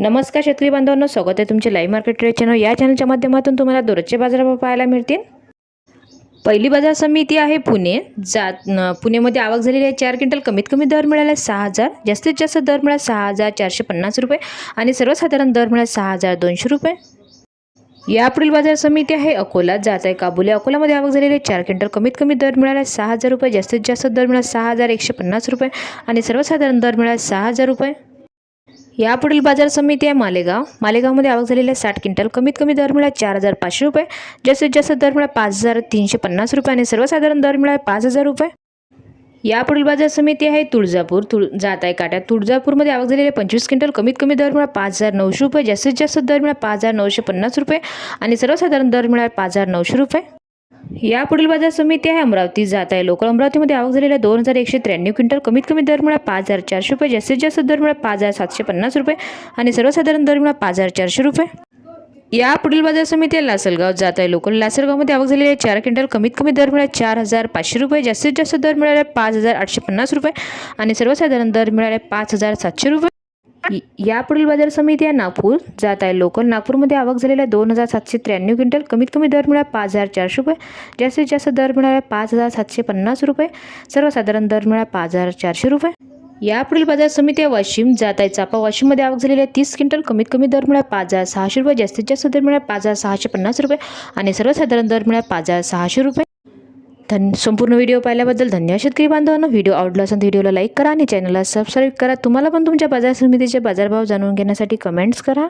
नमस्कार शेतकरी बांधवांनो, स्वागत आहे तुमचे लाईव्ह मार्केट ट्रेड चॅनल। या चॅनलच्या माध्यमातून तुम्हाला दररोजचे बाजारभाव पाहायला मिळतील। पहिली बाजार समिती आहे पुणे। पुणेमध्ये आवक झालेली आहे 4 क्विंटल। कमीत कमी दर मिळाला 6000, जास्तीत जास्त दर मिळाला 6450 रुपये आणि सर्वसाधारण दर मिळाला 6200 रुपये। यापुढील बाजार समिती आहे अकोला। जात आहे काबुले। अकोलामध्ये आवक झालेली आहे 4 क्विंटल। कमीत कमी दर मिळाला 6000 रुपये, जास्तीत जास्त दर मिळाला 6150 रुपये आणि सर्वसाधारण दर मिळाला 6000 रुपये। यापुढील बाजार समिती आहे मालेगाव। मालेगावमध्ये आवक झालेली आहे 60 क्विंटल। कमीत कमी दर मिळाला 4500 रुपये, जास्तीत जास्त दर मिळाला 5350 रुपये आणि सर्वसाधारण दर मिळाला 5000 रुपये। यापुढील बाजार समिती आहे तुळजापूर। जात आहे काट्यात। तुळजापूरमध्ये आवक झालेली आहे 25 क्विंटल। कमीत कमी दर मिळाला 5900 रुपये, जास्तीत जास्त दर मिळाला 5950 रुपये आणि सर्वसाधारण दर मिळाला 5900 रुपये। यापुढील बाजार समिती आहे अमरावती। जात आहे लोकल। अमरावतीमध्ये आवक झालेली आहे 2193 क्विंटल। कमीत कमी दर मिळाला 5400 रुपये, जास्तीत जास्त दर मिळाला 5750 रुपये आणि सर्वसाधारण दर मिळाला 5400 रुपये। यापुढील बाजार समिती आहे लासलगाव। जात आहे लोकल। लासलगावमध्ये आवक झालेली आहे 4 क्विंटल। कमीत कमी दर मिळाला 4500 रुपये, जास्तीत जास्त दर मिळाला 5850 रुपये आणि सर्वसाधारण दर मिळाले 5700 रुपये। यापुढील बाजार समिती आहे नागपूर। जात आहे लोकल। नागपूरमध्ये आवक झालेली आहे 2793 क्विंटल। कमीत कमी दर मिळाला 5400 रुपये, जास्तीत जास्त दर मिळाला 5750 रुपये, सर्वसाधारण दर मिळाला 5400 रुपये। यापुढील बाजार समिती आहे वाशिम। जात आहे चापा। वाशिममध्ये आवक झालेली आहे 30 क्विंटल। कमीत कमी दर मिळाला 5600 रुपये, जास्तीत जास्त दर मिळाला 5650 रुपये आणि सर्वसाधारण दर मिळाला 5600 रुपये। संपूर्ण व्हिडिओ पाहिल्याबद्दल धन्यवाद शेतकरी बांधवांनो। व्हिडिओ आवडला असेल तर व्हिडिओला लाईक करा आणि चॅनलला सबस्क्राईब करा। तुम्हाला पण तुमच्या बाजार समितीचे बाजारभाव जाणून घेण्यासाठी कमेंट्स करा।